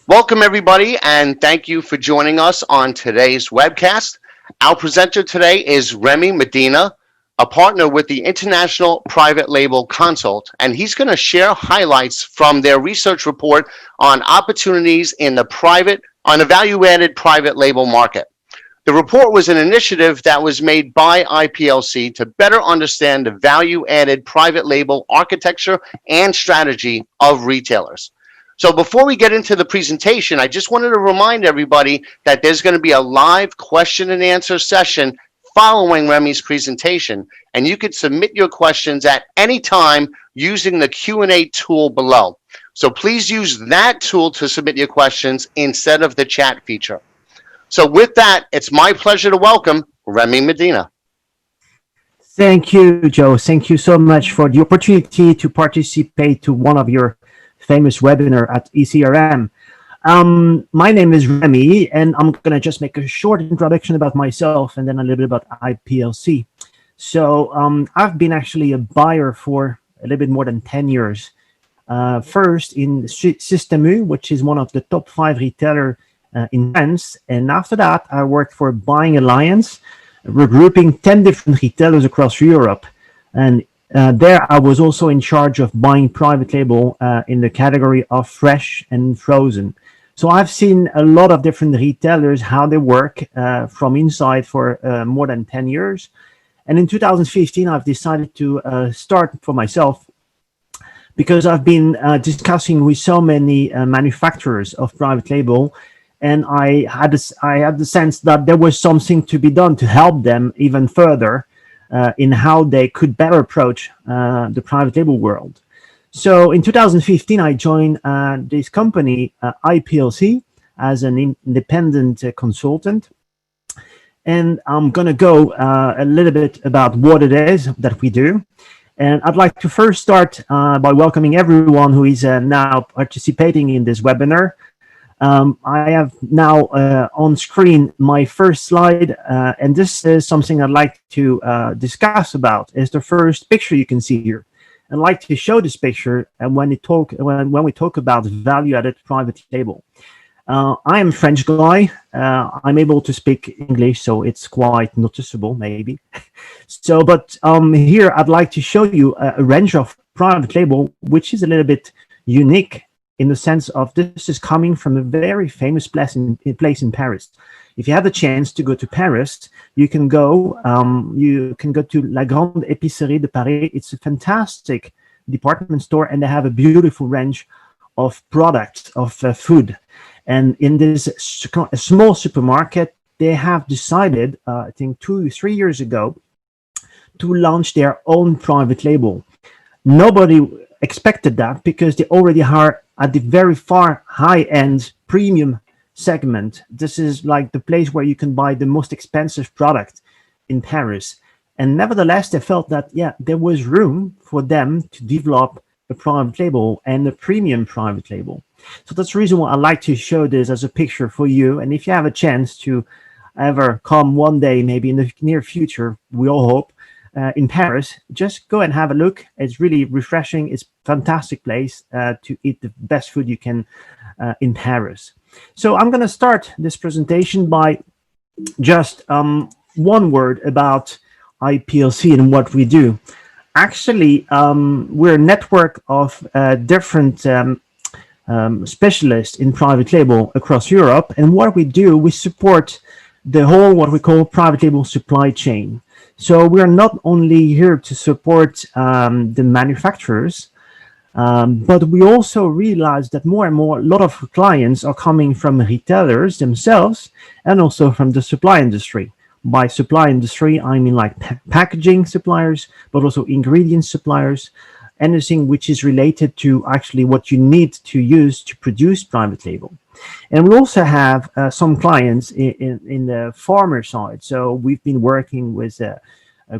Welcome, everybody, and thank you for joining us on today's webcast. Our presenter today is Remy Medina, a partner with the International Private Label Consult, and he's going to share highlights from their research report on opportunities in the value-added private label market. The report was an initiative that was made by IPLC to better understand the value-added private label architecture and strategy of retailers. So before we get into the presentation, I just wanted to remind everybody that there's going to be a live question and answer session following Remy's presentation, and you can submit your questions at any time using the Q&A tool below. So please use that tool to submit your questions instead of the chat feature. So with that, it's my pleasure to welcome Remy Medina. Thank you, Joe. Thank you so much for the opportunity to participate to one of your famous webinar at ECRM. My name is Remy, and I'm going to just make a short introduction about myself and then a little bit about IPLC. So I've been actually a buyer for a little bit more than 10 years. First in Système U, which is one of the top 5 retailers in France. And after that, I worked for Buying Alliance, regrouping 10 different retailers across Europe. And there I was also in charge of buying private label in the category of fresh and frozen. So I've seen a lot of different retailers, how they work from inside for more than 10 years. And in 2015, I've decided to start for myself because I've been discussing with so many manufacturers of private label. And I had the sense that there was something to be done to help them even further in how they could better approach the private label world. So in 2015, I joined this company, IPLC, as an independent consultant. And I'm going to go a little bit about what it is that we do. And I'd like to first start by welcoming everyone who is now participating in this webinar. I have now on screen my first slide, and this is something I'd like to discuss about. Is the first picture you can see here. I'd like to show this picture when we talk about value-added private label. I am a French guy. I'm able to speak English, so it's quite noticeable, maybe. But here I'd like to show you a range of private label, which is a little bit unique in the sense of this is coming from a very famous place in Paris. If you have the chance to go to Paris, you can go to La Grande Épicerie de Paris. It's a fantastic department store, and they have a beautiful range of products of food. And in this small supermarket, they have decided, I think 2-3 years ago, to launch their own private label. Nobody expected that because they already are at the very far high-end premium segment. This is like the place where you can buy the most expensive product in Paris. And nevertheless, they felt that, yeah, there was room for them to develop a private label and a premium private label. So that's the reason why I like to show this as a picture for you. And if you have a chance to ever come one day, maybe in the near future, we all hope, in Paris, just go and have a look. It's really refreshing. It's a fantastic place to eat the best food you can in Paris. So I'm going to start this presentation by just one word about IPLC and what we do. Actually, we're a network of different specialists in private label across Europe. And what we do, we support the whole what we call private label supply chain. So we are not only here to support the manufacturers, but we also realize that more and more, a lot of clients are coming from retailers themselves and also from the supply industry. By supply industry, I mean like packaging suppliers, but also ingredient suppliers, anything which is related to actually what you need to use to produce private label. And we also have some clients in the farmer side. So we've been working with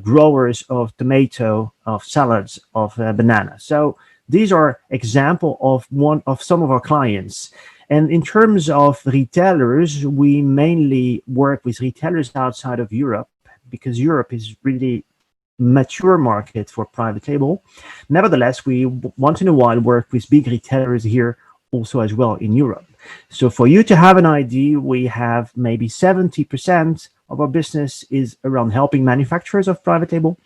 growers of tomato, of salads, of banana. So these are example of some of our clients. And in terms of retailers, we mainly work with retailers outside of Europe because Europe is really mature market for private label. Nevertheless, we once in a while work with big retailers here also as well in Europe. So for you to have an idea, we have maybe 70% of our business is around helping manufacturers of private label.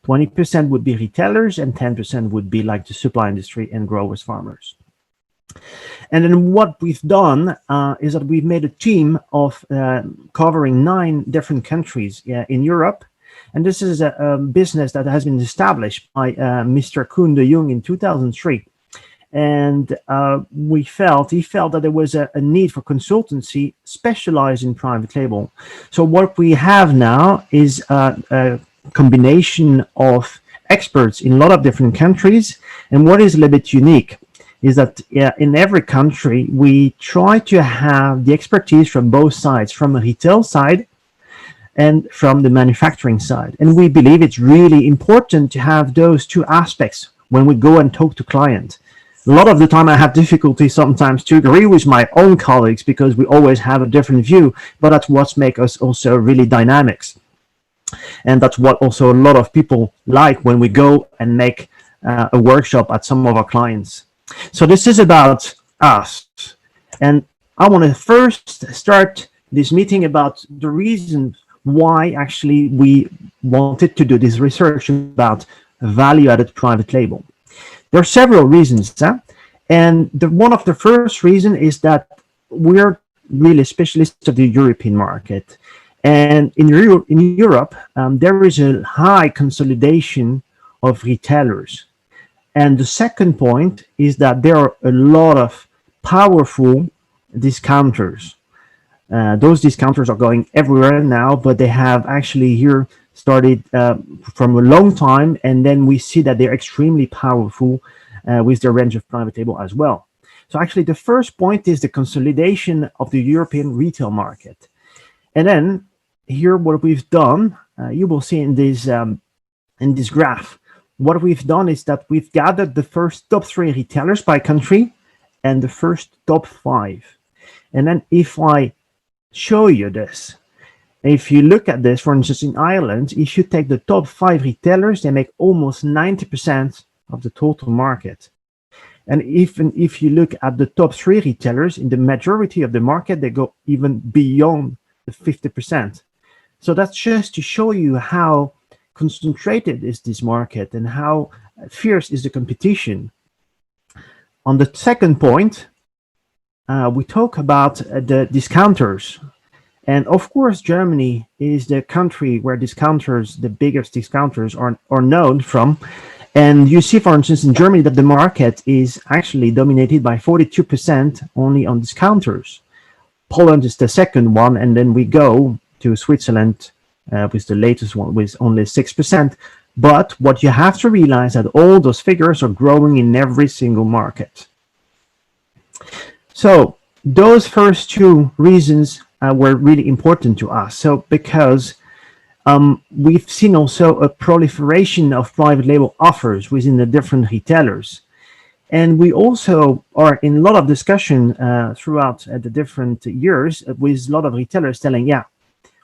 20% would be retailers, and 10% would be like the supply industry and growers, farmers. And then what we've done is that we've made a team of covering 9 different countries in Europe. And this is a business that has been established by Mr. Koen de Jong in 2003. And he felt that there was a need for consultancy specialized in private label. So what we have now is a combination of experts in a lot of different countries. And what is a little bit unique is that in every country, we try to have the expertise from both sides, from the retail side and from the manufacturing side. And we believe it's really important to have those two aspects when we go and talk to clients. A lot of the time I have difficulty sometimes to agree with my own colleagues because we always have a different view, but that's what makes us also really dynamics. And that's what also a lot of people like when we go and make a workshop at some of our clients. So this is about us. And I want to first start this meeting about the reason why actually we wanted to do this research about value-added private label. There are several reasons, and one of the first reason is that we're really specialists of the European market. And in Europe, there is a high consolidation of retailers. And the second point is that there are a lot of powerful discounters. Those discounters are going everywhere now, but they have actually here started from a long time, and then we see that they're extremely powerful with their range of private label as well. So actually the first point is the consolidation of the European retail market. And then here what we've done, you will see in this graph, what we've done is that we've gathered the first top 3 retailers by country and the first top 5. And then if I show you this, if you look at this, for instance, in Ireland, if you take the top 5 retailers, they make almost 90% of the total market. And even if you look at the top 3 retailers, in the majority of the market, they go even beyond the 50%. So that's just to show you how concentrated is this market and how fierce is the competition. On the second point, we talk about the discounters. And of course, Germany is the country where discounters, the biggest discounters are known from. And you see, for instance, in Germany that the market is actually dominated by 42% only on discounters. Poland is the second one, and then we go to Switzerland with the latest one with only 6%. But what you have to realize that all those figures are growing in every single market. So those first 2 reasons were really important to us. So because we've seen also a proliferation of private label offers within the different retailers. And we also are in a lot of discussion throughout the different years with a lot of retailers telling, yeah,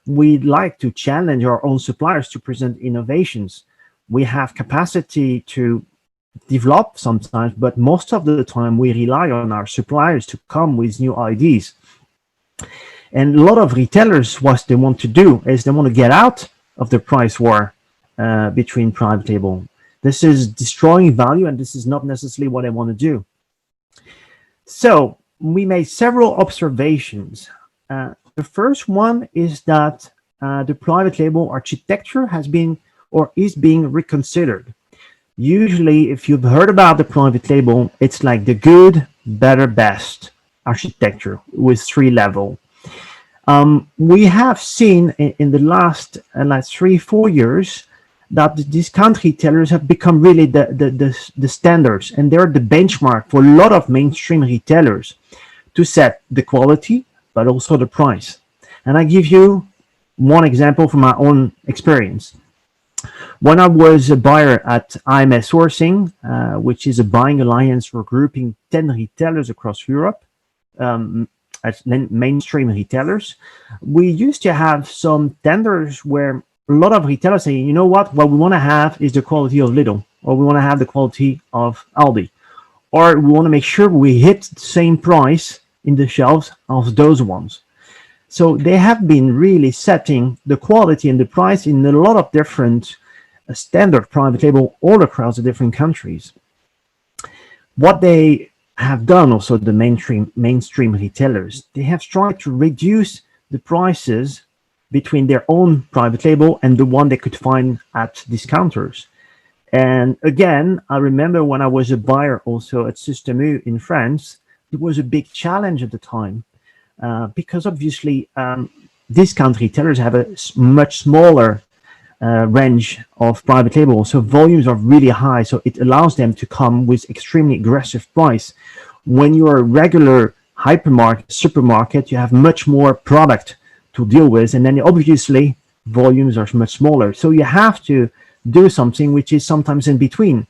we'd like to challenge our own suppliers to present innovations. We have capacity to develop sometimes, but most of the time we rely on our suppliers to come with new ideas. And a lot of retailers, what they want to do is they want to get out of the price war between private label. This is destroying value, and this is not necessarily what I want to do. So we made several observations. The first one is that the private label architecture has been or is being reconsidered. Usually, if you've heard about the private label, it's like the good, better, best architecture with 3 levels. We have seen in the last 3-4 years that the discount retailers have become really the standards, and they're the benchmark for a lot of mainstream retailers to set the quality, but also the price. And I give you one example from my own experience. When I was a buyer at IMS Sourcing, which is a buying alliance regrouping 10 retailers across Europe, as mainstream retailers, we used to have some tenders where a lot of retailers say, you know what we want to have is the quality of Lidl, or we want to have the quality of Aldi, or we want to make sure we hit the same price in the shelves of those ones. So they have been really setting the quality and the price in a lot of different standard private label all across the different countries. What they have done also, the mainstream retailers, they have tried to reduce the prices between their own private label and the one they could find at discounters. And again, I remember when I was a buyer also at Système U in France, it was a big challenge at the time because obviously discount retailers have a much smaller range of private labels, so volumes are really high, so it allows them to come with extremely aggressive price. When you're a regular hypermarket, supermarket, you have much more product to deal with, and then obviously volumes are much smaller, so you have to do something which is sometimes in between.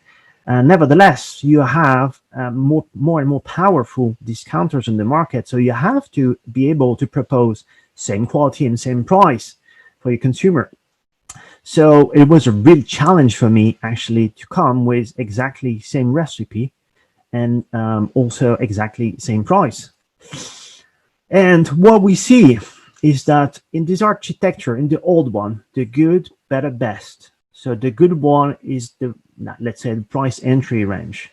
Nevertheless, you have more and more powerful discounters in the market, so you have to be able to propose same quality and same price for your consumer. So it was a real challenge for me actually to come with exactly same recipe and also exactly same price. And what we see is that in this architecture, in the old one, the good, better, best. So the good one is the, let's say, the price entry range.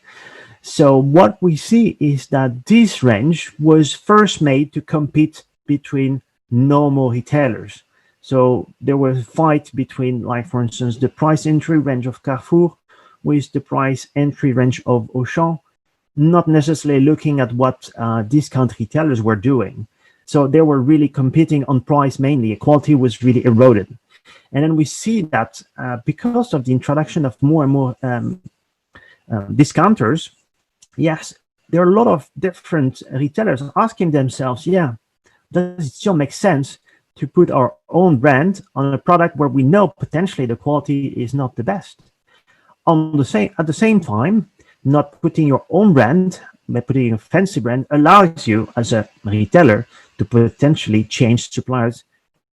So what we see is that this range was first made to compete between normal retailers. So there was a fight between, like, for instance, the price entry range of Carrefour with the price entry range of Auchan, not necessarily looking at what discount retailers were doing. So they were really competing on price mainly. Quality was really eroded. And then we see that because of the introduction of more and more discounters, yes, there are a lot of different retailers asking themselves, yeah, does it still make sense to put our own brand on a product where we know potentially the quality is not the best? At the same time, not putting your own brand, by putting a fancy brand, allows you as a retailer to potentially change suppliers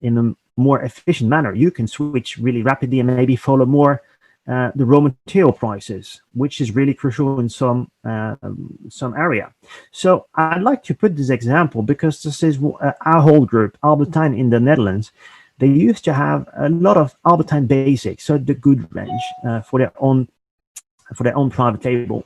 in a more efficient manner. You can switch really rapidly and maybe follow more the raw material prices, which is really crucial in some area. So I'd like to put this example because this is our whole group, Albertine in the Netherlands. They used to have a lot of Albertine basics, so the good range for their own private label.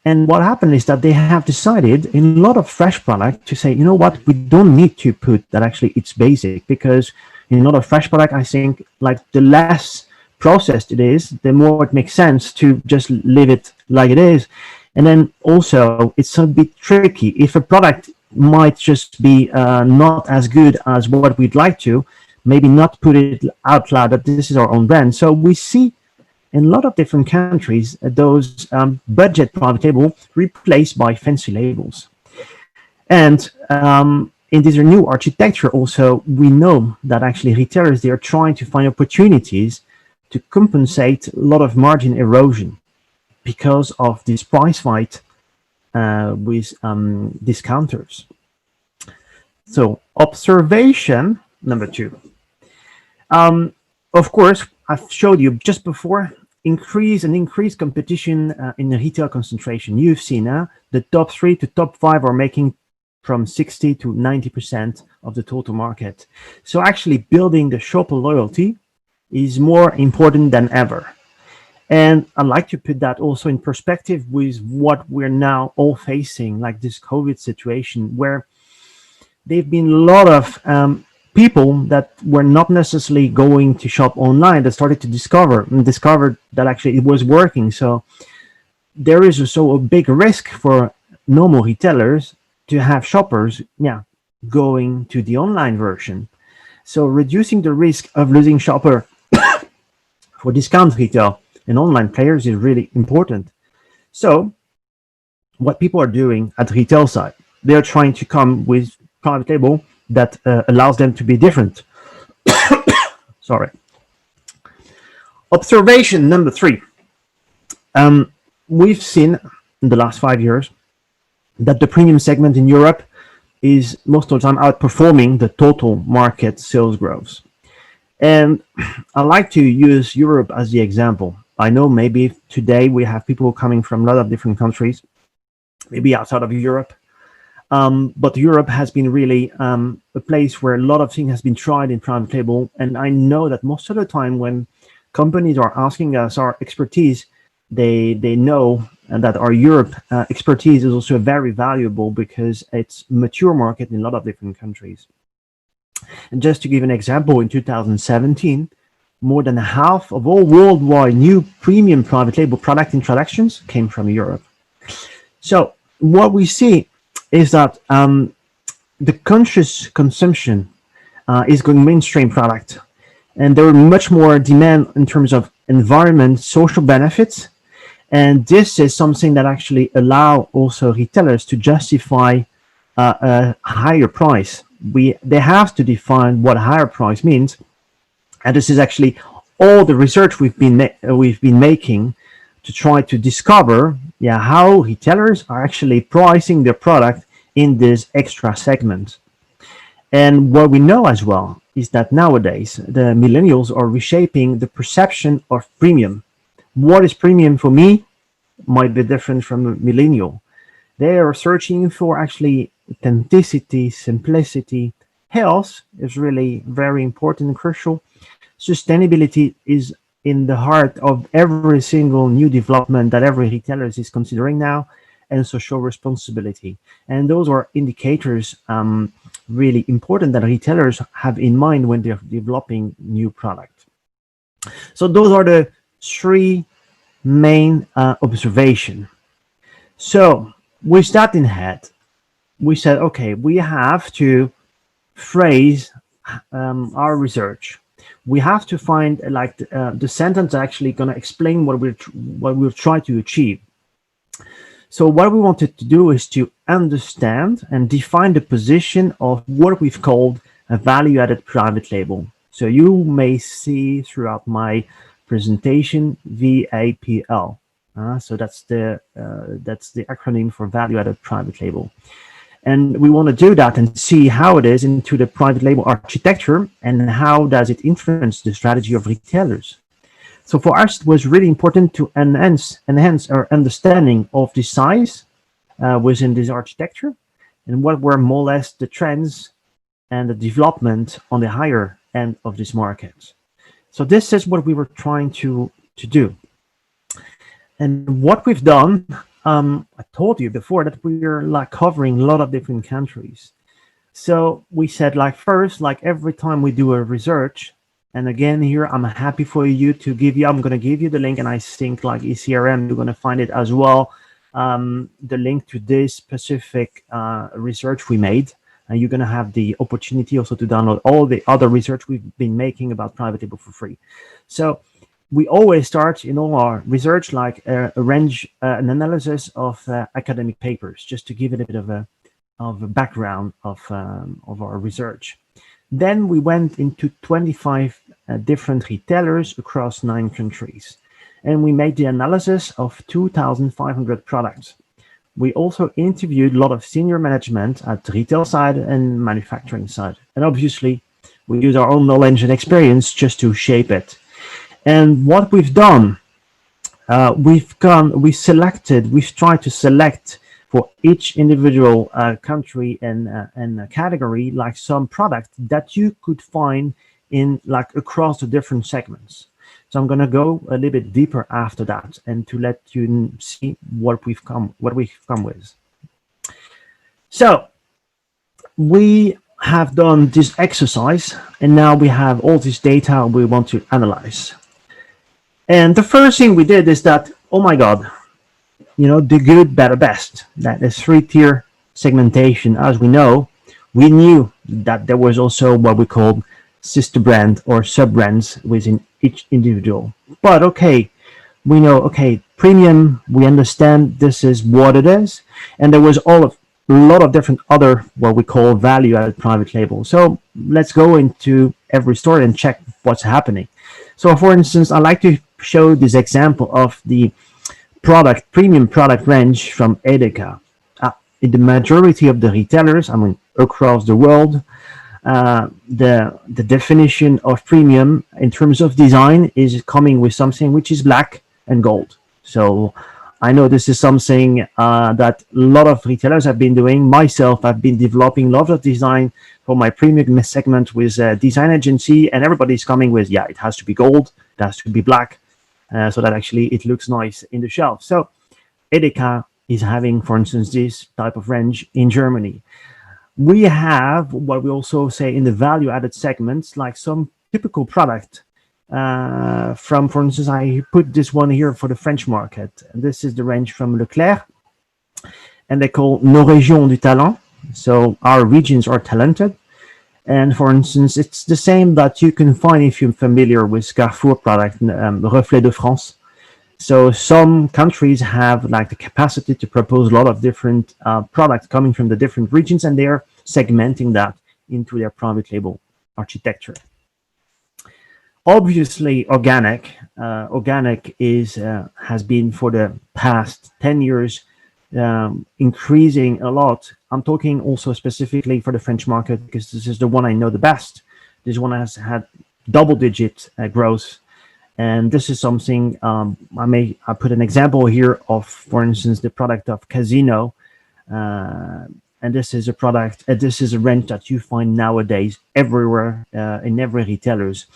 And what happened is that they have decided in a lot of fresh product to say, you know what, we don't need to put that actually it's basic, because in a lot of fresh product, I think like the less processed it is, the more it makes sense to just leave it like it is. And then also it's a bit tricky. If a product might just be not as good as what we'd like to, maybe not put it out loud that this is our own brand. So we see in a lot of different countries those budget private label replaced by fancy labels. And in this new architecture also, we know that actually retailers, they are trying to find opportunities to compensate a lot of margin erosion because of this price fight with discounters. So observation number 2. Of course, I've showed you just before, increased competition in the retail concentration. You've seen the top 3 to top 5 are making from 60 to 90% of the total market. So actually building the shopper loyalty is more important than ever. And I'd like to put that also in perspective with what we're now all facing, like this COVID situation, where there've been a lot of people that were not necessarily going to shop online that started to discovered that actually it was working. So there is also a big risk for normal retailers to have shoppers going to the online version. So reducing the risk of losing shopper for discount retail and online players is really important. So what people are doing at retail side, they're trying to come with private label that allows them to be different. Sorry. Observation number 3. We've seen in the last 5 years that the premium segment in Europe is most of the time outperforming the total market sales growth. And I like to use Europe as the example. I know maybe today we have people coming from a lot of different countries, maybe outside of Europe. But Europe has been really a place where a lot of things has been tried in private label. And I know that most of the time when companies are asking us our expertise, they know that our Europe expertise is also very valuable because it's mature market in a lot of different countries. And just to give an example, in 2017, more than half of all worldwide new premium private label product introductions came from Europe. So what we see is that the conscious consumption is going mainstream product, and there are much more demand in terms of environment, social benefits, and this is something that actually allow also retailers to justify a higher price. They have to define what higher price means, and this is actually all the research we've been making to try to discover how retailers are actually pricing their product in this extra segment. And what we know as well is that nowadays the millennials are reshaping the perception of premium. What is premium for me might be different from a millennial. They are searching for actually authenticity, simplicity. Health is really very important and crucial. Sustainability is in the heart of every single new development that every retailer is considering now, and social responsibility. And those are indicators really important that retailers have in mind when they're developing new product. So those are the three main observation. So with that in head, we said, okay, we have to phrase our research. We have to find the sentence actually going to explain what we'll try to achieve. So what we wanted to do is to understand and define the position of what we've called a value-added private label. So you may see throughout my presentation VAPL. So that's the acronym for value-added private label. And we want to do that and see how it is into the private label architecture and how does it influence the strategy of retailers. So for us, it was really important to enhance our understanding of the size within this architecture and what were more or less the trends and the development on the higher end of this market. So this is what we were trying to do. And what we've done, I told you before that we are covering a lot of different countries. So we said first, every time we do a research, and again here I'm happy for you to I'm going to give you the link, and I think ECRM, you're going to find it as well, the link to this specific research we made. And you're going to have the opportunity also to download all the other research we've been making about private label for free. So we always start in all our research a range, an analysis of academic papers, just to give it a bit of a background of our research. Then we went into 25 different retailers across 9 countries, and we made the analysis of 2,500 products. We also interviewed a lot of senior management at the retail side and manufacturing side. And obviously, we use our own knowledge and experience just to shape it. And what we've done, we've tried to select for each individual country and category, some product that you could find in across the different segments. So I'm going to go a little bit deeper after that and to let you see what we've come with. So we have done this exercise, and now we have all this data we want to analyze. And the first thing we did is that, oh my God, the good, better, best. That is 3-tier segmentation. As we know, we knew that there was also what we call sister brand or sub brands within each individual. But okay, we know, premium, we understand this is what it is. And there was a lot of different other what we call value-added private labels. So let's go into every store and check what's happening. So for instance, I like to show this example of the premium product range from Edeka. In the majority of the retailers, across the world, the definition of premium in terms of design is coming with something which is black and gold. So I know this is something that a lot of retailers have been doing. Myself, I've been developing a lot of design for my premium segment with a design agency, and everybody's coming with, yeah, it has to be gold, it has to be black, so that actually it looks nice in the shelf. So Edeka is having, for instance, this type of range in Germany. We have what we also say in the value-added segments, like some typical product from, for instance, I put this one here for the French market. And this is the range from Leclerc, and they call Nos régions du talent. So our regions are talented. And for instance, it's the same that you can find if you're familiar with Carrefour product, Reflet de France. So some countries have like the capacity to propose a lot of different products coming from the different regions, and they're segmenting that into their private label architecture. Obviously, organic is has been for the past 10 years increasing a lot. I'm talking also specifically for the French market because this is the one I know the best. This one has had double-digit growth. And this is something I put an example here of, for instance, the product of Casino. And this is a product, this is a range that you find nowadays everywhere in every retailers,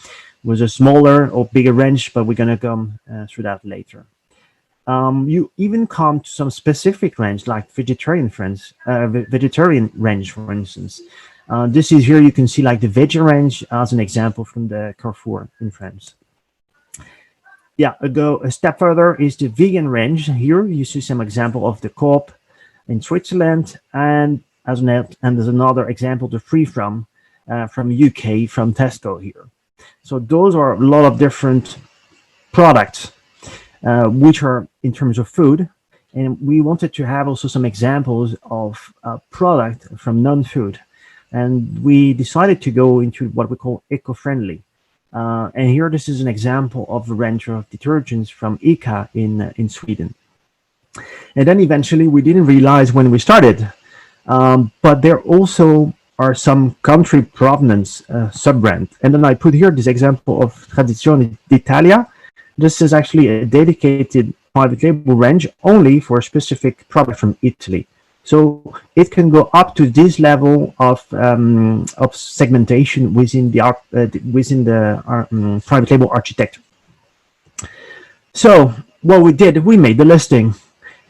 with a smaller or bigger range, but we're going to come through that later. You even come to some specific range like vegetarian range, for instance. This is here, you can see like the veggie range as an example from the Carrefour in France. Yeah, go a step further is the vegan range. Here you see some example of the Coop in Switzerland, and there's another example, the Free from UK, from Tesco here. So those are a lot of different products which are in terms of food, and we wanted to have also some examples of product from non-food, and we decided to go into what we call eco-friendly. And here, this is an example of a range of detergents from ICA in Sweden. And then eventually, we didn't realize when we started, but there also are some country provenance sub-brand. And then I put here this example of Tradizione d'Italia. This is actually a dedicated private label range only for a specific product from Italy. So it can go up to this level of segmentation within the private label architecture. So what we did, we made the listing,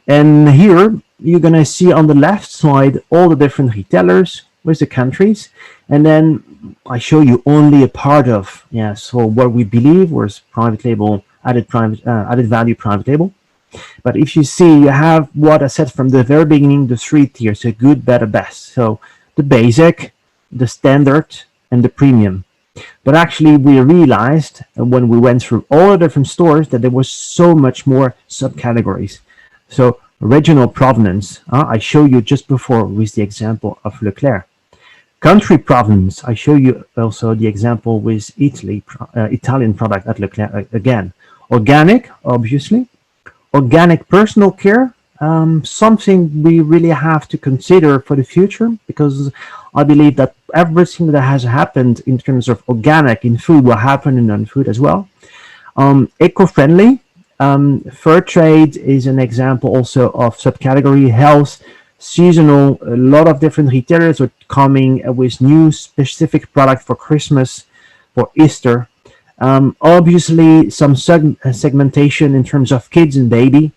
and here you're gonna see on the left side all the different retailers with the countries, and then I show you only a part of so what we believe was private label added value private label. But if you see, you have what I said from the very beginning, the 3 tiers, so good, better, best. So the basic, the standard, and the premium. But actually, we realized when we went through all the different stores that there was so much more subcategories. So regional provenance, I show you just before with the example of Leclerc. Country provenance, I show you also the example with Italian product at Leclerc again. Organic, obviously. Organic personal care, something we really have to consider for the future, because I believe that everything that has happened in terms of organic in food will happen in non-food as well. Eco-friendly, fair trade is an example also of subcategory. Health, seasonal, a lot of different retailers are coming with new specific product for Christmas, for Easter. Obviously, some segmentation in terms of kids and baby.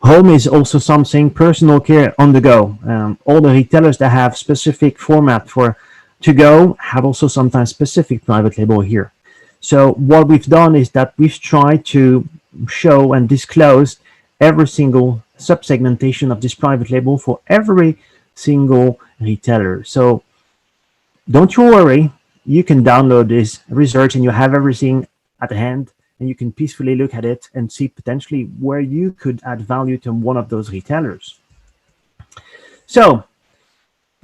Home is also something, personal care on the go. All the retailers that have specific format for to go have also sometimes specific private label here. So what we've done is that we've tried to show and disclose every single sub-segmentation of this private label for every single retailer. So don't you worry. You can download this research and you have everything at hand, and you can peacefully look at it and see potentially where you could add value to one of those retailers. So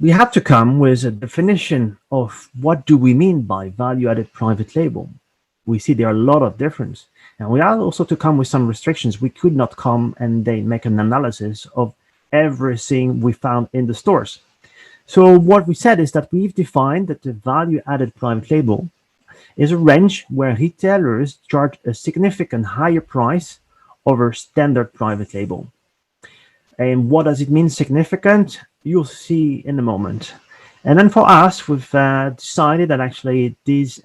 we have to come with a definition of what do we mean by value-added private label. We see there are a lot of difference, and we are also to come with some restrictions. We could not come and they make an analysis of everything we found in the stores. So what we said is that we've defined that the value-added private label is a range where retailers charge a significant higher price over standard private label. And what does it mean significant? You'll see in a moment. And then for us, we've decided that actually this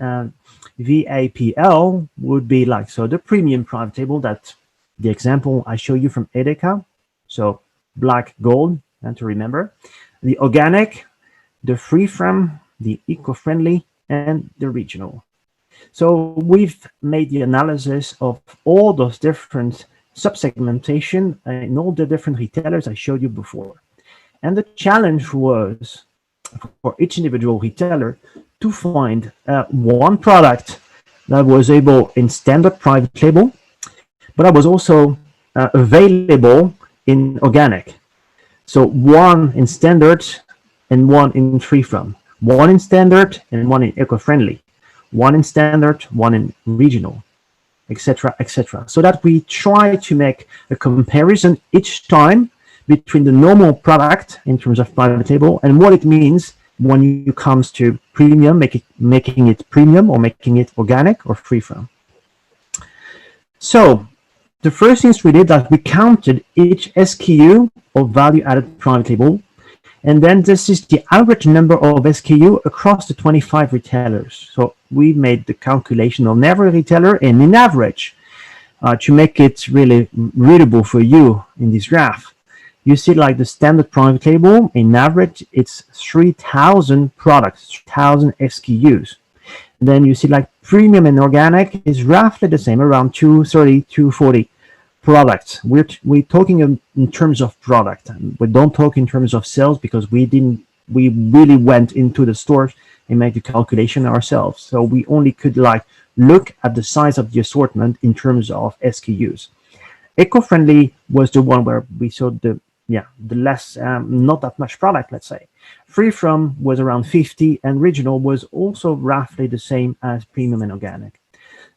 VAPL would be like, so the premium private label, that the example I show you from Edeka, so black, gold, and to remember, the organic, the free from, the eco-friendly, and the regional. So we've made the analysis of all those different subsegmentation in all the different retailers I showed you before. And the challenge was for each individual retailer to find one product that was able in standard private label, but that was also available in organic. So one in standard and one in free from, one in standard and one in eco-friendly, one in standard, one in regional, etc., etc. So that we try to make a comparison each time between the normal product in terms of private label and what it means when it comes to premium, making it premium or making it organic or free from. So the first things we did that we counted each SKU of value-added private label, and then this is the average number of SKU across the 25 retailers. So we made the calculation on every retailer and in average to make it really readable for you in this graph. You see like the standard private label, in average, it's 3,000 products, 3,000 SKUs. Then you see like premium and organic is roughly the same, around 230, 240 products. We're talking in terms of product. We don't talk in terms of sales because we really went into the stores and made the calculation ourselves. So we only could like look at the size of the assortment in terms of SKUs. Eco-friendly was the one where we saw the less, not that much product, let's say. Free from was around 50 and regional was also roughly the same as premium and organic.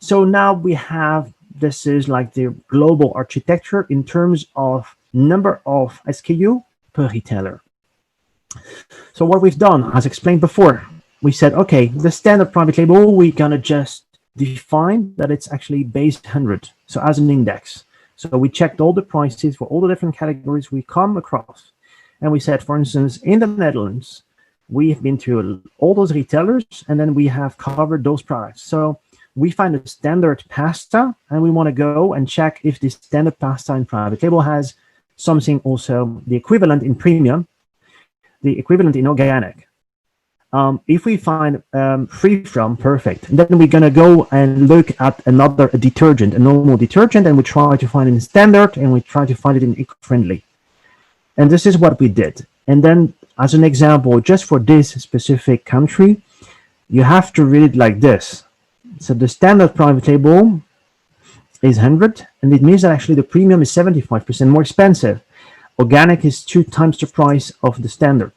So now we have, this is like the global architecture in terms of number of SKU per retailer. So what we've done, as explained before, we said, okay, the standard private label, we're gonna just define that it's actually base 100, so as an index. So we checked all the prices for all the different categories we come across. And we said, for instance, in the Netherlands, we've been to all those retailers and then we have covered those products. So we find a standard pasta and we want to go and check if this standard pasta in private label has something also the equivalent in premium, the equivalent in organic. If we find free from, perfect. And then we're going to go and look at another detergent, a normal detergent, and we try to find it in standard and we try to find it in eco-friendly. And this is what we did. And then as an example, just for this specific country, you have to read it like this. So the standard private label is 100, and it means that actually the premium is 75% more expensive. Organic is 2 times the price of the standard.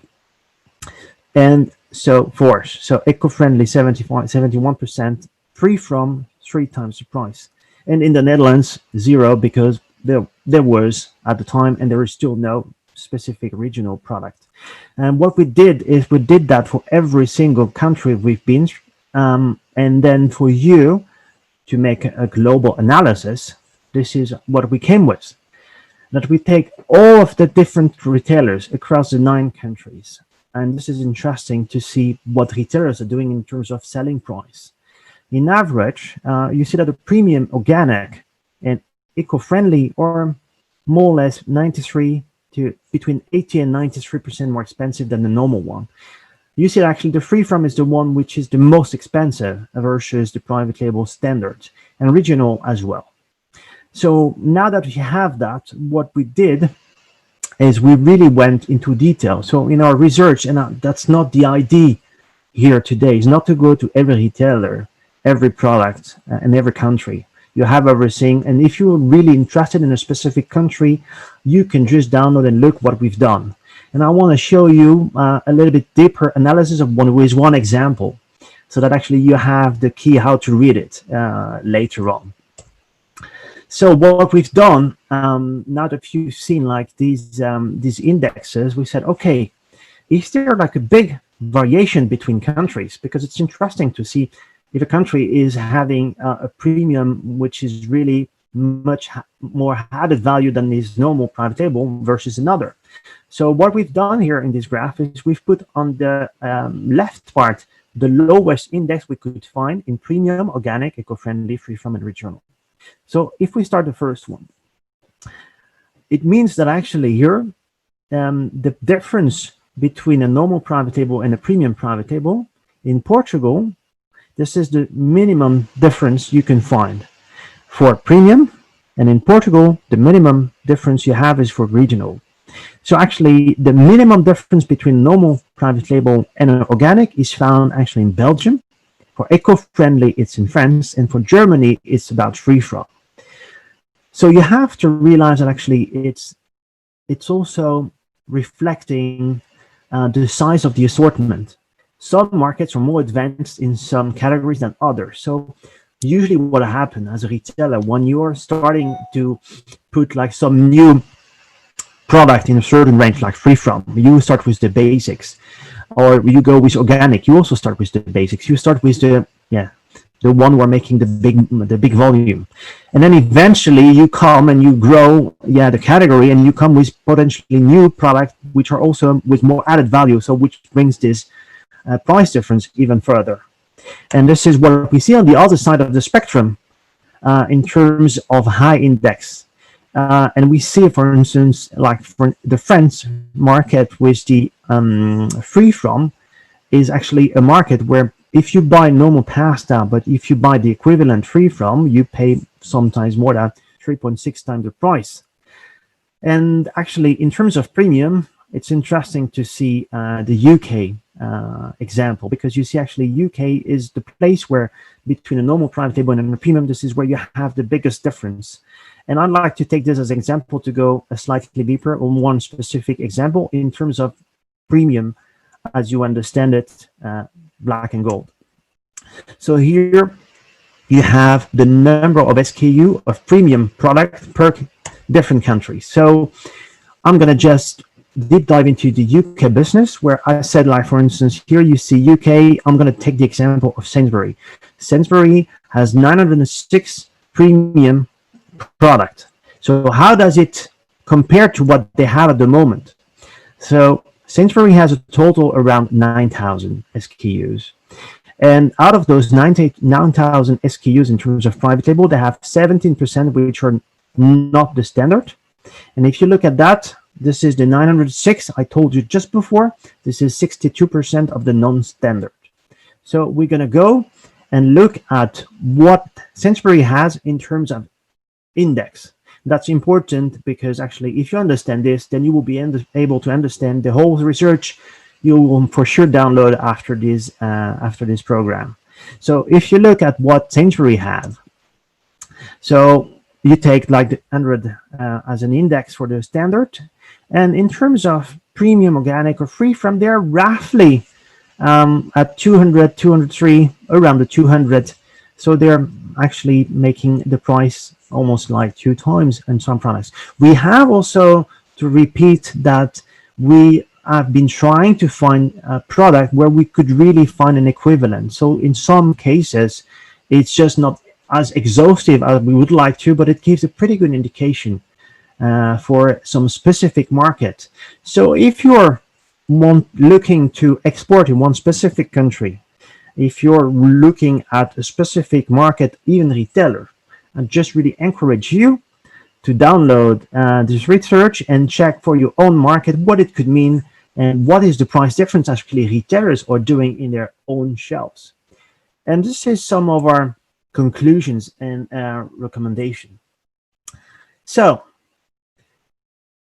And so forth. So eco-friendly 71%, free from 3 times the price. And in the Netherlands, 0, because there was at the time, and there is still no specific regional product. And what we did is we did that for every single country we've been, and then for you to make a global analysis, this is what we came with. That we take all of the different retailers across the 9 countries. And this is interesting to see what retailers are doing in terms of selling price. In average, you see that the premium organic and eco-friendly are more or less 93 to between 80 and 93% more expensive than the normal one. You see that actually the free from is the one which is the most expensive versus the private label standard and regional as well. So now that we have that, what we did is we really went into detail. So in our research, and that's not the idea here today, is not to go to every retailer, every product, and every country. You have everything, and if you're really interested in a specific country, you can just download and look what we've done. And I want to show you a little bit deeper analysis of one example, so that actually you have the key how to read it later on. So what we've done, now that you've seen like these indexes, we said, okay, is there like a big variation between countries? Because it's interesting to see if a country is having a premium which is really more added value than this normal private label versus another. So what we've done here in this graph is we've put on the left part the lowest index we could find in premium, organic, eco-friendly, free from, and regional. So if we start the first one, it means that actually here the difference between a normal private label and a premium private label in Portugal, this is the minimum difference you can find for premium, and in Portugal the minimum difference you have is for regional. So actually the minimum difference between normal private label and an organic is found actually in Belgium. For eco-friendly it's in France, and for Germany it's about free from. So you have to realize that actually it's also reflecting the size of the assortment. Some markets are more advanced in some categories than others. So usually what happens as a retailer, when you're starting to put like some new product in a certain range, like free from, you start with the basics, or you go with organic, you also start with the basics. You start with the one we're making the big volume, and then eventually you come and you grow the category, and you come with potentially new products which are also with more added value, so which brings this price difference even further. And this is what we see on the other side of the spectrum in terms of high index. And we see, for instance, like for the French market with the free from is actually a market where if you buy normal pasta, but if you buy the equivalent free from, you pay sometimes more than 3.6 times the price. And actually, in terms of premium, it's interesting to see the UK example, because you see actually UK is the place where between a normal private label and a premium, this is where you have the biggest difference. And I'd like to take this as an example to go slightly deeper on one specific example in terms of premium, as you understand it, black and gold. So here you have the number of SKU of premium product per different country. So I'm going to just deep dive into the UK business, where I said, like, for instance, here you see UK. I'm going to take the example of Sainsbury. Sainsbury has 906 premium product. So how does it compare to what they have at the moment? So Sainsbury has a total around 9,000 SKUs. And out of those 9,000 SKUs in terms of private label, they have 17% which are not the standard. And if you look at that, this is the 906 I told you just before. This is 62% of the non-standard. So we're going to go and look at what Sainsbury has in terms of index. That's important because actually if you understand this, then you will be able to understand the whole research you will for sure download after this program. So if you look at what Sainsbury have, so you take like the 100 as an index for the standard, and in terms of premium, organic, or free from, there roughly at 200, 203, around the 200. So they're actually making the price almost like 2 times in some products. We have also to repeat that we have been trying to find a product where we could really find an equivalent. So in some cases, it's just not as exhaustive as we would like to, but it gives a pretty good indication for some specific market. So if you're looking to export in one specific country, if you're looking at a specific market, even retailer, I just really encourage you to download this research and check for your own market what it could mean and what is the price difference actually retailers are doing in their own shelves. And this is some of our conclusions and recommendation. So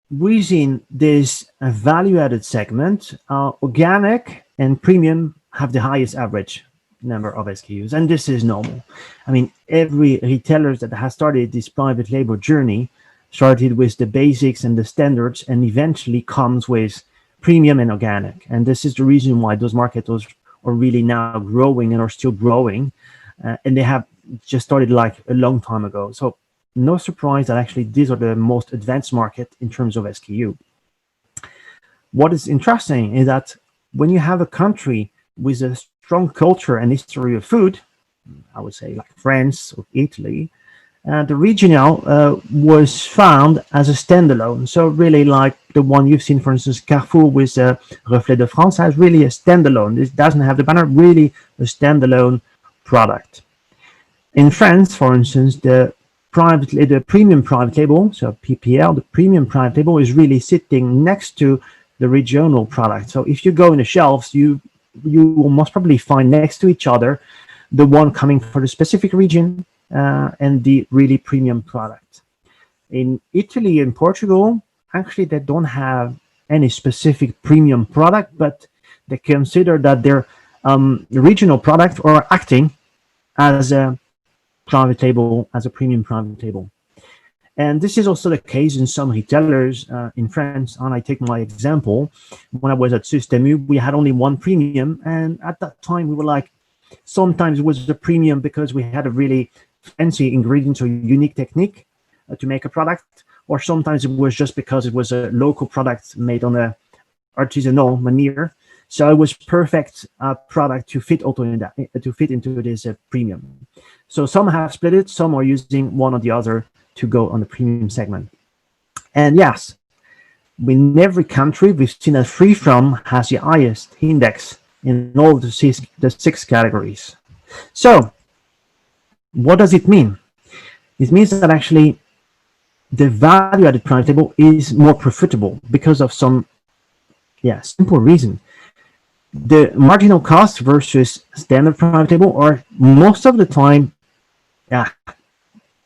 within this value-added segment, organic and premium have the highest average number of SKUs, and this is normal. I mean, every retailer that has started this private label journey started with the basics and the standards, and eventually comes with premium and organic. And this is the reason why those markets are really now growing and are still growing, and they have just started like a long time ago. So no surprise that actually these are the most advanced market in terms of SKU. What is interesting is that when you have a country with a strong culture and history of food, I would say like France or Italy, The regional was found as a standalone. So really like the one you've seen, for instance, Carrefour with Reflet de France has really a standalone. This doesn't have the banner, really a standalone product. In France, for instance, the premium private label, so PPL, the premium private label is really sitting next to the regional product. So if you go in the shelves, you will most probably find next to each other the one coming for the specific region and the really premium product. In Italy and Portugal, actually they don't have any specific premium product, but they consider that their regional product are acting as a private label, as a premium private label. And this is also the case in some retailers in France. And I take my example, when I was at Système, we had only one premium. And at that time, we were like, sometimes it was a premium because we had a really fancy ingredient or unique technique to make a product. Or sometimes it was just because it was a local product made on a artisanal manner. So it was perfect product to fit into this premium. So some have split it, some are using one or the other to go on the premium segment. And yes, in every country, we've seen that free from has the highest index in all of the six categories. So what does it mean? It means that actually the value-added private label is more profitable because of some simple reason. The marginal cost versus standard private label are most of the time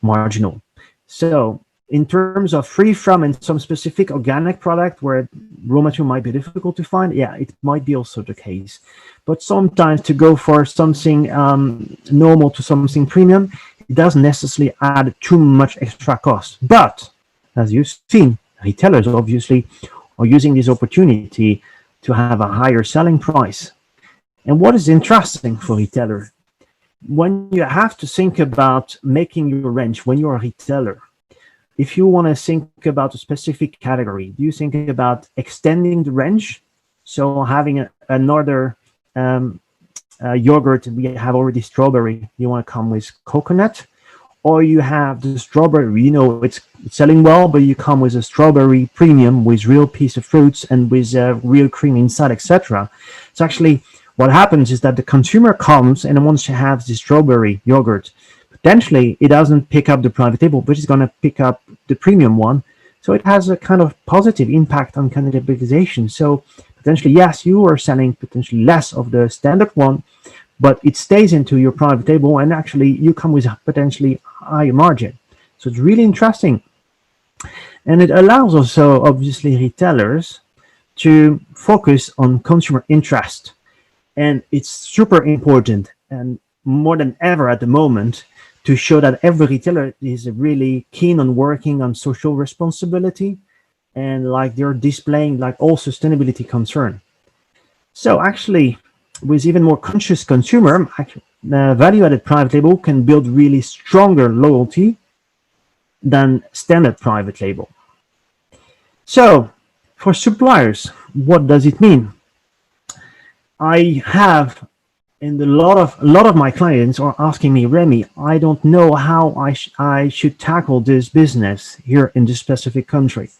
marginal. So in terms of free from and some specific organic product where raw material might be difficult to find, it might be also the case. But sometimes to go for something normal to something premium, it doesn't necessarily add too much extra cost. But as you've seen, retailers obviously are using this opportunity to have a higher selling price. And what is interesting for retailers, when you have to think about making your range, when you're a retailer, if you want to think about a specific category, do you think about extending the range? So having another yogurt, we have already strawberry, you want to come with coconut, or you have the strawberry, it's selling well, but you come with a strawberry premium with real piece of fruits and with real cream inside, etc. So actually what happens is that the consumer comes and wants to have the strawberry yogurt. Potentially it doesn't pick up the private label, but it's going to pick up the premium one. So it has a kind of positive impact on cannibalization. So potentially, yes, you are selling potentially less of the standard one, but it stays into your private label and actually you come with a potentially higher margin. So it's really interesting. And it allows also obviously retailers to focus on consumer interest. And it's super important and more than ever at the moment to show that every retailer is really keen on working on social responsibility and like they're displaying like all sustainability concern. So actually, with even more conscious consumer, value-added private label can build really stronger loyalty than standard private label. So for suppliers, what does it mean? I have, and a lot of my clients are asking me, Remy, I don't know how I should tackle this business here in this specific country.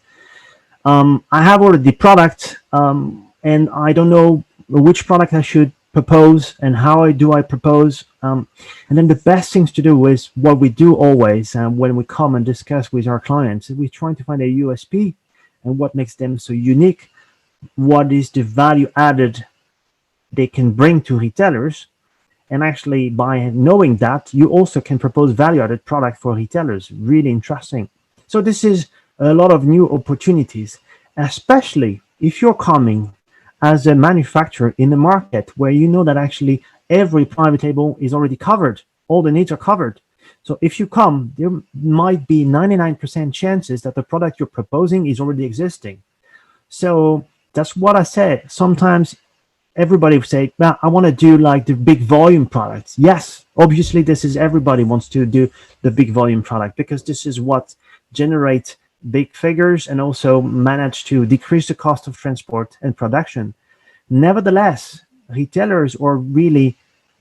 I have already product, and I don't know which product I should propose and how do I propose. And then the best things to do is what we do always when we come and discuss with our clients. We're trying to find a USP and what makes them so unique. What is the value added they can bring to retailers, and actually by knowing that you also can propose value-added product for retailers. Really interesting. So this is a lot of new opportunities, especially if you're coming as a manufacturer in the market where you know that actually every private label is already covered, all the needs are covered. So if you come, there might be 99% chances that the product you're proposing is already existing. So that's what I said. Sometimes everybody would say, well, I want to do like the big volume products. Yes, obviously this is everybody wants to do the big volume product because this is what generates big figures and also manage to decrease the cost of transport and production. Nevertheless, retailers are really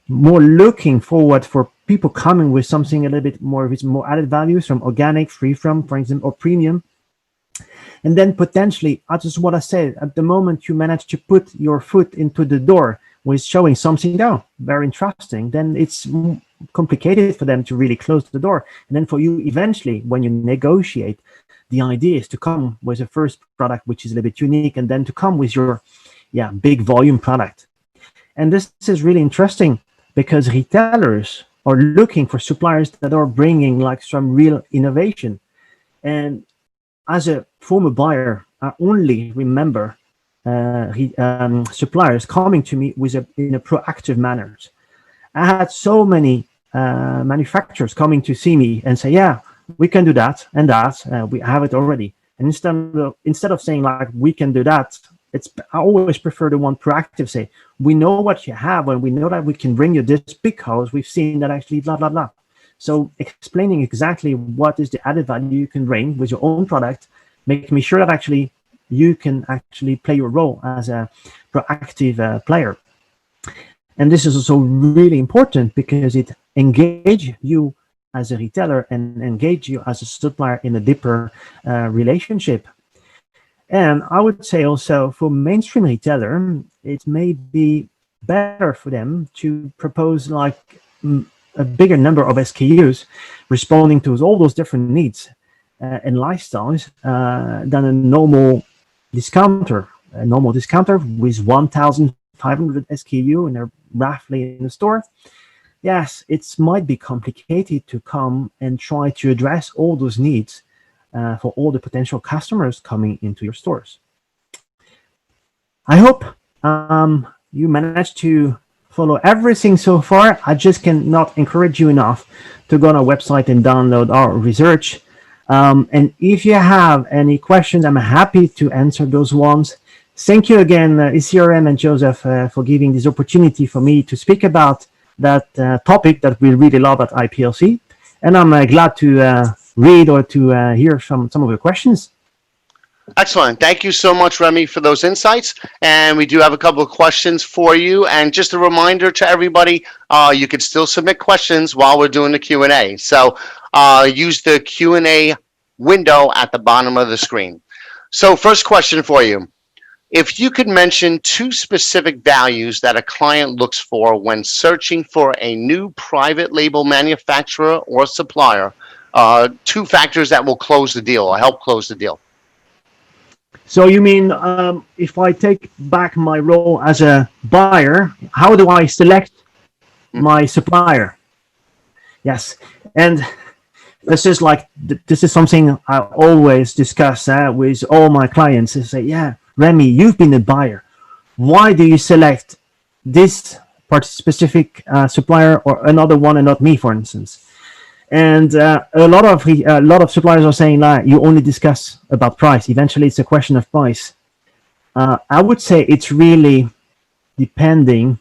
more looking forward for people coming with something a little bit more with more added values, from organic, free from, for example, or premium. And then potentially, just what I said, at the moment you manage to put your foot into the door with showing something very interesting, then it's complicated for them to really close the door. And then for you, eventually, when you negotiate, the idea is to come with a first product which is a little bit unique, and then to come with your big volume product. And this is really interesting because retailers are looking for suppliers that are bringing like some real innovation. And as a former buyer, I only remember suppliers coming to me in a proactive manner. I had so many manufacturers coming to see me and say, yeah, we can do that and that. We have it already. And instead of saying like, we can do that, I always prefer the one proactive, say, we know what you have and we know that we can bring you this because we've seen that actually blah, blah, blah. So explaining exactly what is the added value you can bring with your own product, making sure that actually you can actually play your role as a proactive player. And this is also really important because it engages you as a retailer and engage you as a supplier in a deeper relationship. And I would say also for mainstream retailer, it may be better for them to propose like a bigger number of SKUs responding to all those different needs and lifestyles than a normal discounter. A normal discounter with 1,500 SKU and they're roughly in the store. Yes, it might be complicated to come and try to address all those needs for all the potential customers coming into your stores. I hope you managed to follow everything so far. I just cannot encourage you enough to go on our website and download our research. And if you have any questions, I'm happy to answer those ones. Thank you again, ECRM and Joseph, for giving this opportunity for me to speak about that topic that we really love at IPLC. And I'm glad to read or to hear some of your questions. Excellent. Thank you so much, Remy, for those insights. And we do have a couple of questions for you. And just a reminder to everybody, you can still submit questions while we're doing the Q&A. So use the Q&A window at the bottom of the screen. So first question for you. If you could mention 2 specific values that a client looks for when searching for a new private label manufacturer or supplier, 2 factors that will close the deal or help close the deal. So you mean if I take back my role as a buyer, how do I select my supplier? Yes, and this is something I always discuss with all my clients. I say, yeah, Remy, you've been a buyer. Why do you select this specific supplier or another one and not me, for instance? And a lot of suppliers are saying that you only discuss about price. Eventually, it's a question of price. I would say it's really depending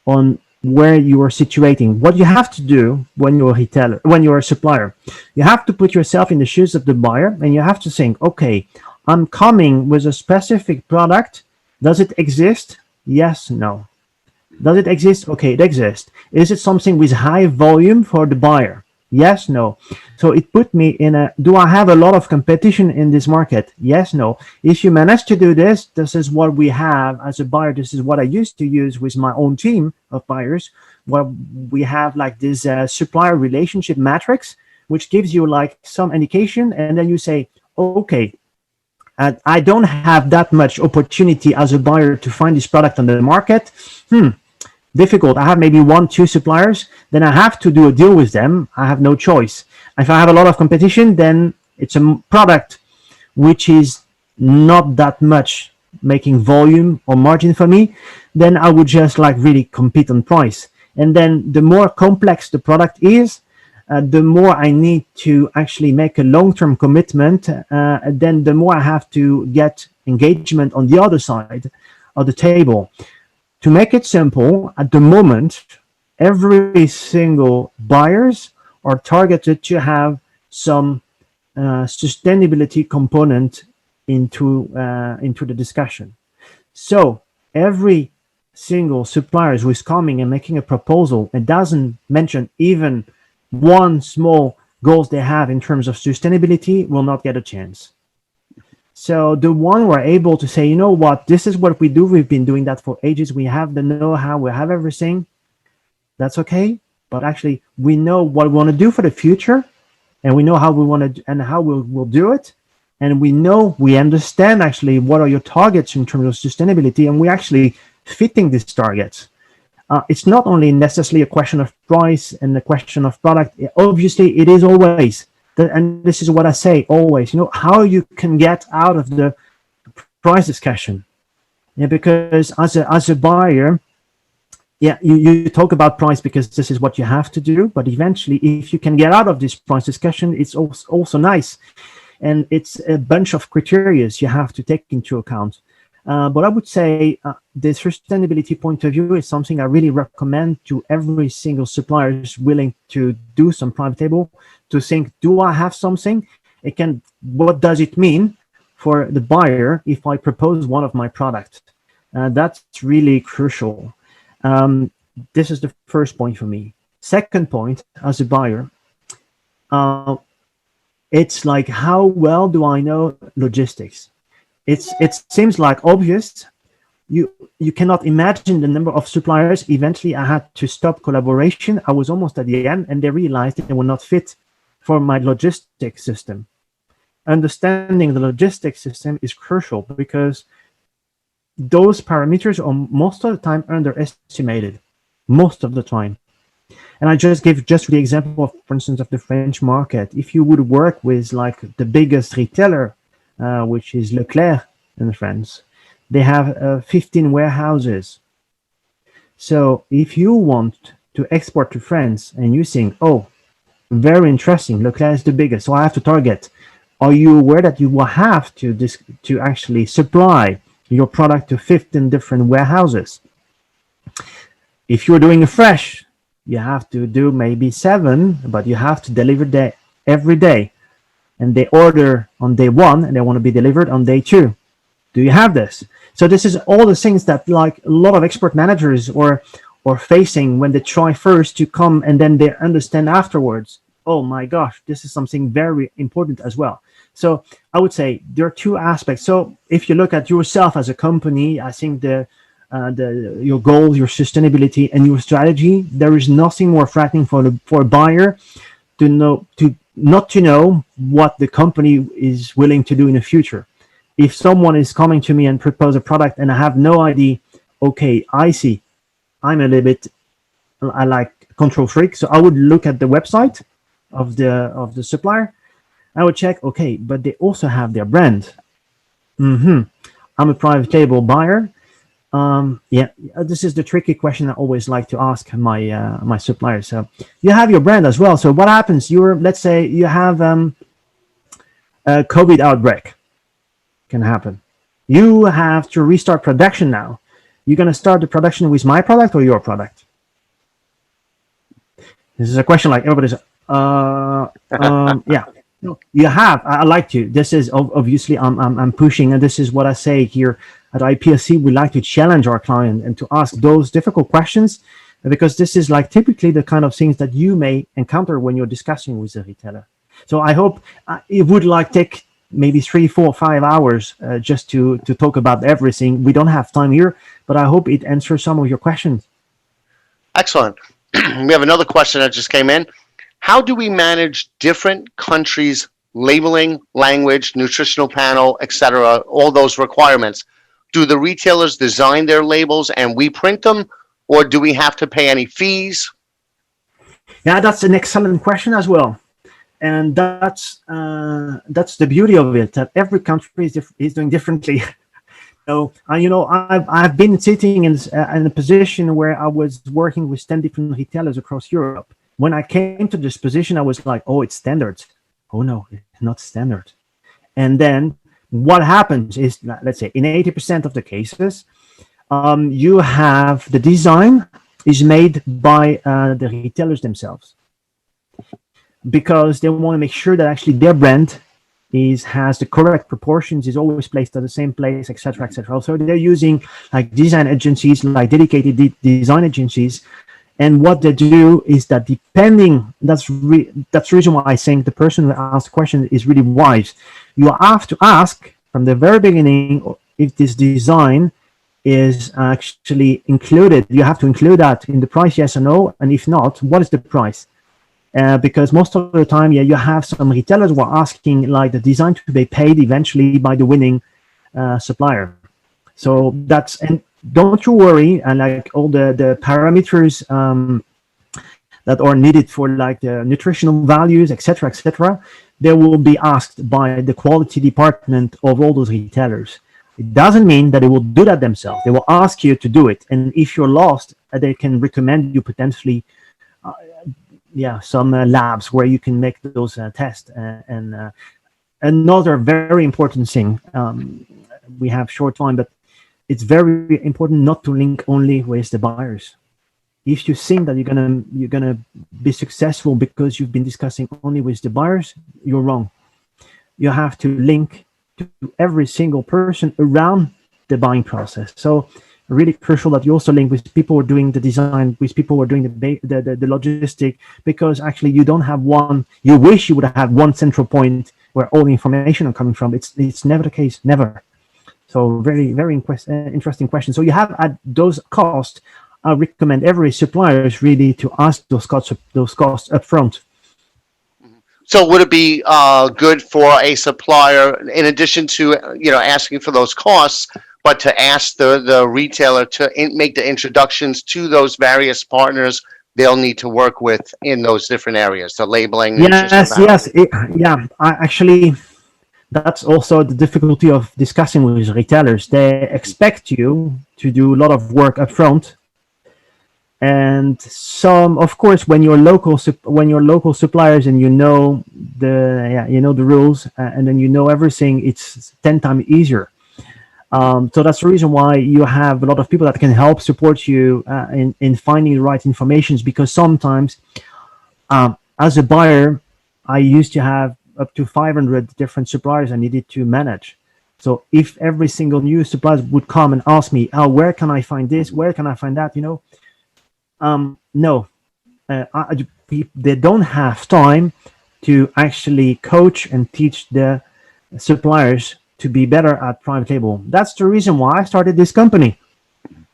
on where you are situating. What you have to do when you're a retailer, when you're a supplier, you have to put yourself in the shoes of the buyer, and you have to think, okay, I'm coming with a specific product. Does it exist? Yes, no. Does it exist? Okay, it exists. Is it something with high volume for the buyer? Yes, no. So it put me in do I have a lot of competition in this market? Yes, no. If you manage to do this, this is what we have as a buyer. This is what I used to use with my own team of buyers, where we have like this supplier relationship matrix, which gives you like some indication. And then you say, okay, I don't have that much opportunity as a buyer to find this product on the market. Difficult. I have maybe 1-2 suppliers, then I have to do a deal with them. I have no choice. If I have a lot of competition, then it's a product which is not that much making volume or margin for me. Then I would just like really compete on price. And then the more complex the product is, the more I need to actually make a long-term commitment. Then the more I have to get engagement on the other side of the table. To make it simple, at the moment, every single buyers are targeted to have some sustainability component into the discussion. So every single supplier who is coming and making a proposal and doesn't mention even one small goals they have in terms of sustainability will not get a chance. So the one who are able to say, you know what, this is what we do. We've been doing that for ages. We have the know-how. We have everything. That's okay. But actually, we know what we want to do for the future, and we know how we want to and how we'll do it. And we understand actually what are your targets in terms of sustainability, and we're actually fitting these targets. It's not only necessarily a question of price and a question of product. Obviously, it is always. And this is what I say always, how you can get out of the price discussion. Yeah, because as a buyer, yeah, you talk about price because this is what you have to do. But eventually, if you can get out of this price discussion, it's also nice. And it's a bunch of criteria you have to take into account. But I would say the sustainability point of view is something I really recommend to every single supplier who's willing to do some private label, to think, do I have something? What does it mean for the buyer if I propose one of my products? That's really crucial. This is the first point for me. Second point, as a buyer, it's like, how well do I know logistics? It seems like obvious. You cannot imagine the number of suppliers. Eventually, I had to stop collaboration. I was almost at the end, and they realized they were not fit for my logistics system. Understanding the logistics system is crucial because those parameters are most of the time underestimated, most of the time. And I just gave the example of, for instance, of the French market. If you would work with like the biggest retailer, which is Leclerc in France, they have 15 warehouses. So if you want to export to France and you think, oh, very interesting, Leclerc is the biggest, so I have to target. Are you aware that you will have to actually supply your product to 15 different warehouses? If you're doing a fresh, you have to do maybe 7, but you have to deliver that every day. And they order on day 1 and they want to be delivered on day 2. Do you have this? So this is all the things that like a lot of export managers or facing when they try first to come and then they understand afterwards. Oh my gosh, this is something very important as well. So I would say there are 2 aspects. So if you look at yourself as a company, I think your goals, your sustainability, and your strategy, there is nothing more frightening for a buyer not to know what the company is willing to do in the future. If someone is coming to me and propose a product and I have no idea, okay, I see, I'm a little bit, I like control freak, so I would look at the website of the supplier. I would check, okay, but they also have their brand. I'm a private label buyer. This is the tricky question I always like to ask my suppliers. So you have your brand as well. So what happens? Let's say you have a COVID outbreak. Can happen. You have to restart production now. You're going to start the production with my product or your product? This is a question like everybody's. Yeah. No, you have. I like to. This is obviously I'm pushing, and this is what I say here at IPLC. We like to challenge our client and to ask those difficult questions, because this is like typically the kind of things that you may encounter when you're discussing with a retailer. So I hope it would take maybe 3, 4, 5 hours just to talk about everything. We don't have time here, but I hope it answers some of your questions. Excellent. We have another question that just came in. How do we manage different countries' labeling, language, nutritional panel, etc., all those requirements? Do the retailers design their labels and we print them, or do we have to pay any fees? Yeah, that's an excellent question as well. And that's the beauty of it, that every country is doing differently. So, I've been sitting in a position where I was working with 10 different retailers across Europe. When I came to this position, I was like, oh, it's standard. Oh, no, it's not standard. And then what happens is, let's say, in 80% of the cases, you have the design is made by the retailers themselves, because they want to make sure that actually their brand has the correct proportions, is always placed at the same place, etc., etc. So they're using like design agencies, like dedicated design agencies, and what they do is that depending, that's the reason why I think the person who asked the question is really wise. You have to ask from the very beginning if this design is actually included. You have to include that in the price, yes or no, and if not, what is the price? Because most of the time, yeah, you have some retailers who are asking like the design to be paid eventually by the winning supplier. So that's, and don't you worry, and like all the parameters that are needed for like the nutritional values, etc., etc., they will be asked by the quality department of all those retailers. It doesn't mean that they will do that themselves. They will ask you to do it, and if you're lost, they can recommend you potentially some labs where you can make those tests. And another very important thing, we have short time, but it's very important not to link only with the buyers. If you think that you're gonna be successful because you've been discussing only with the buyers, you're wrong. You have to link to every single person around the buying process. So really crucial that you also link with people who are doing the design, with people who are doing the logistic, because actually you don't have one. You wish you would have one central point where all the information are coming from. It's never the case, never. So very, very interesting question. So you have at those costs. I recommend every supplier really to ask those costs up front. So would it be good for a supplier, in addition to asking for those costs, but to ask the retailer to make the introductions to those various partners they'll need to work with in those different areas, the labeling? Yes. Actually, that's also the difficulty of discussing with retailers. They expect you to do a lot of work up front. And some, of course, when you're local suppliers and you know the rules, and then you know everything, it's 10 times easier. So that's the reason why you have a lot of people that can help support you in finding the right information. Because sometimes, as a buyer, I used to have up to 500 different suppliers I needed to manage. So if every single new supplier would come and ask me, "Oh, where can I find this? Where can I find that?" No, they don't have time to actually coach and teach the suppliers to be better at private label. That's the reason why I started this company,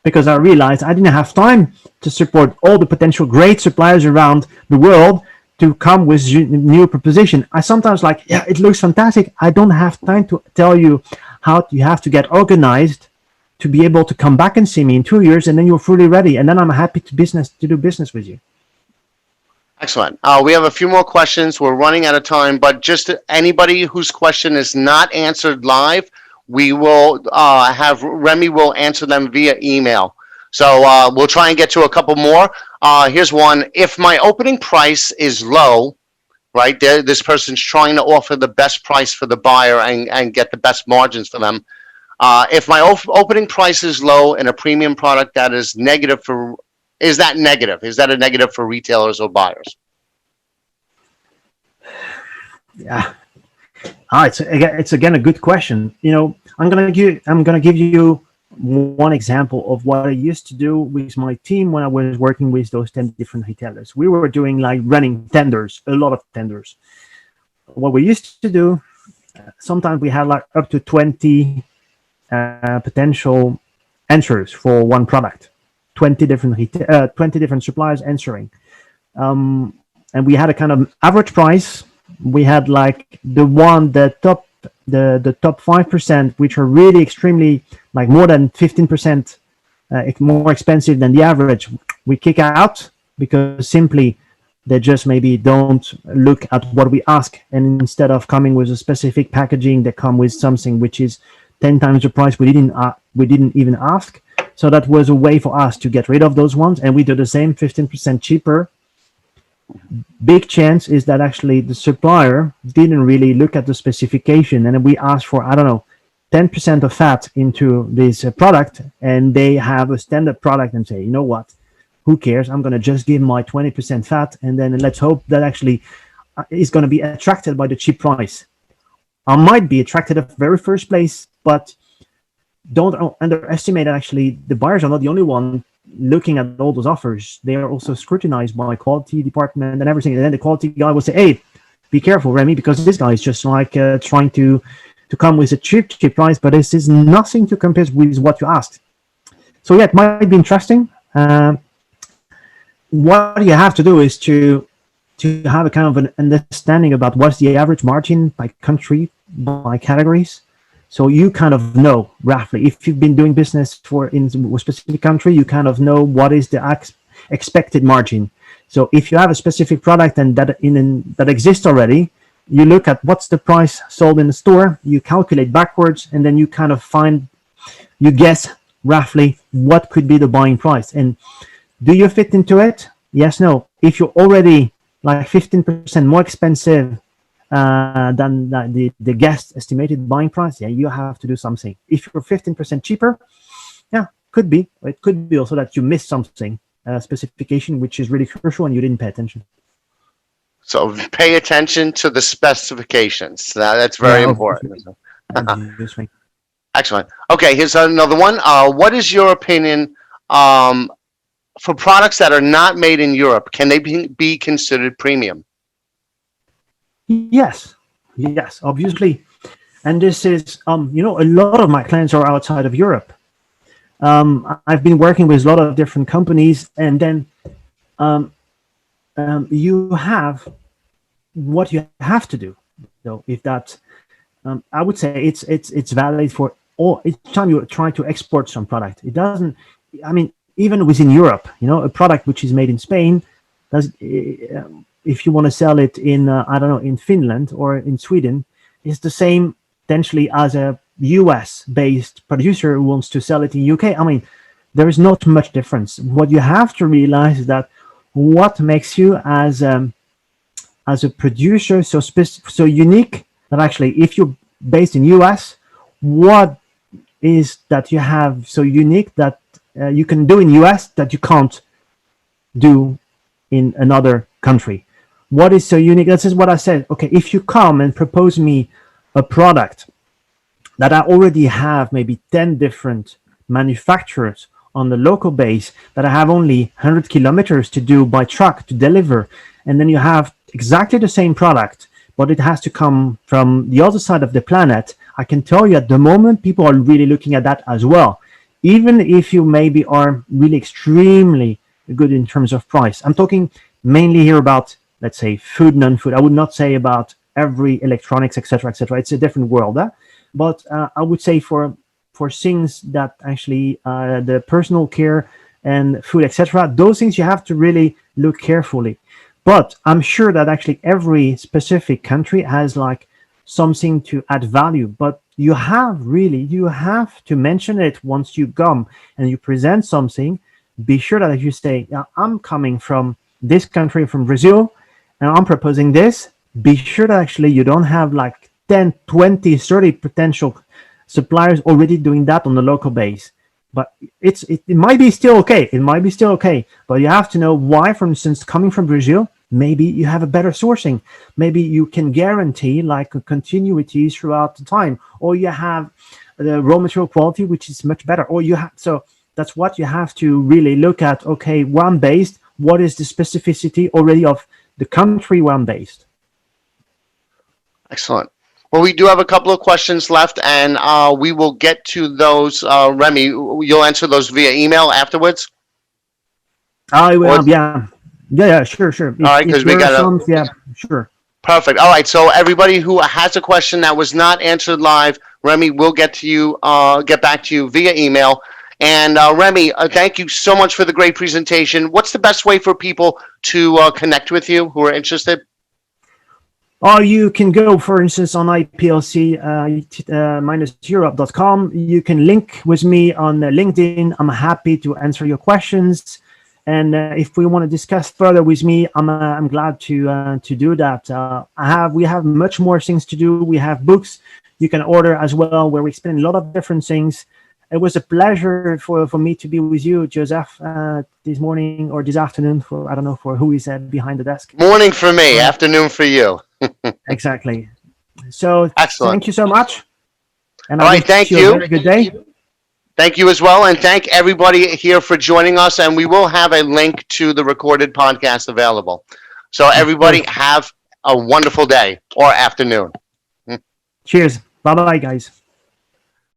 because I realized I didn't have time to support all the potential great suppliers around the world to come with new proposition. I sometimes it looks fantastic. I don't have time to tell you how you have to get organized to be able to come back and see me in 2 years, and then you're fully ready, and then I'm happy to do business with you. Excellent. We have a few more questions. We're running out of time, but just anybody whose question is not answered live, we will have Remy will answer them via email. So we'll try and get to a couple more. Here's one. If my opening price is low, right, this person's trying to offer the best price for the buyer and get the best margins for them. If my opening price is low and a premium product that is negative is that negative? Is that a negative for retailers or buyers? Yeah. It's again a good question. I'm gonna give you one example of what I used to do with my team when I was working with those 10 different retailers. We were doing running tenders, a lot of tenders. What we used to do, sometimes we had up to 20 potential answers for one product, 20 different suppliers answering, and we had a kind of average price. We had the top 5%, which are really extremely more than 15% more expensive than the average. We kick out because simply they just maybe don't look at what we ask, and instead of coming with a specific packaging, they come with something which is 10 times the price we didn't even ask. So that was a way for us to get rid of those ones, and we do the same, 15% cheaper. Big chance is that actually the supplier didn't really look at the specification, and we asked for 10% of fat into this product, and they have a standard product and say, you know what, who cares? I'm going to just give my 20% fat, and then let's hope that actually is going to be attracted by the cheap price. might be attracted at the very first place, but don't underestimate that actually the buyers are not the only one looking at all those offers. They are also scrutinized by quality department and everything. And then the quality guy will say, hey, be careful, Remy, because this guy is just like trying to come with a cheap price, but this is nothing to compare with what you asked. So yeah, it might be interesting. What you have to do is to have a kind of an understanding about what's the average margin by country, by categories. So you kind of know roughly, if you've been doing business in a specific country, you kind of know what is the expected margin. So if you have a specific product and that exists already, you look at what's the price sold in the store, you calculate backwards, and then you kind of you guess roughly what could be the buying price. And do you fit into it? Yes, no. If you're already like 15% more expensive than the guest estimated buying price, yeah, you have to do something. If you're 15% cheaper, yeah, could be. It could be also that you missed something, specification, which is really crucial and you didn't pay attention. So pay attention to the specifications. That's very important. Excellent. Okay, here's another one. What is your opinion for products that are not made in Europe? Can they be considered premium? Yes, obviously. And this is, a lot of my clients are outside of Europe. I've been working with a lot of different companies, and then you have what you have to do. So if that, I would say it's valid for all. Each time you try to export some product, it doesn't. I mean, even within Europe, a product which is made in Spain does. If you want to sell it in, in Finland or in Sweden, it's the same potentially as a US-based producer who wants to sell it in UK. I mean, there is not much difference. What you have to realize is that what makes you as a producer so unique that actually, if you're based in US, what is that you have so unique that you can do in US that you can't do in another country? What is so unique? This is what I said. Okay, if you come and propose me a product that I already have maybe 10 different manufacturers on the local base, that I have only 100 kilometers to do by truck to deliver, and then you have exactly the same product, but it has to come from the other side of the planet, I can tell you at the moment, people are really looking at that as well. Even if you maybe are really extremely good in terms of price. I'm talking mainly here about, let's say, food, non-food. I would not say about every electronics, etc., etc. It's a different world. But I would say for things that actually the personal care and food, etc., those things you have to really look carefully. But I'm sure that actually every specific country has like something to add value. But you have to mention it once you come and you present something. Be sure that if you say, I'm coming from this country, from Brazil, and I'm proposing this, be sure that actually you don't have like 10, 20, 30 potential suppliers already doing that on the local base. But it might be still okay. It might be still okay. But you have to know why, for instance, coming from Brazil, maybe you have a better sourcing. Maybe you can guarantee like a continuity throughout the time, or you have the raw material quality, which is much better. Or you have, so that's what you have to really look at. Okay, where I'm based, what is the specificity already of the country where I'm based? Excellent. Well, we do have a couple of questions left, and we will get to those. Remy, you'll answer those via email afterwards? I will, yeah, sure. All right, because we got yeah, sure. Perfect. All right, so everybody who has a question that was not answered live, Remy will get back to you via email. And Remy, thank you so much for the great presentation. What's the best way for people to connect with you who are interested? Or you can go, for instance, on IPLC-Europe.com. You can link with me on LinkedIn. I'm happy to answer your questions. And if we want to discuss further with me, I'm glad to do that. We have much more things to do. We have books you can order as well, where we explain a lot of different things. It was a pleasure for me to be with you, Joseph, this morning or this afternoon. I don't know for who is behind the desk. Morning for me, afternoon for you. Exactly. So Excellent. thank you so much. And All I right, wish thank you you. a very good day. Thank you as well, and thank everybody here for joining us. And we will have a link to the recorded podcast available. So everybody Course. have a wonderful day or afternoon. Cheers. Bye bye, guys.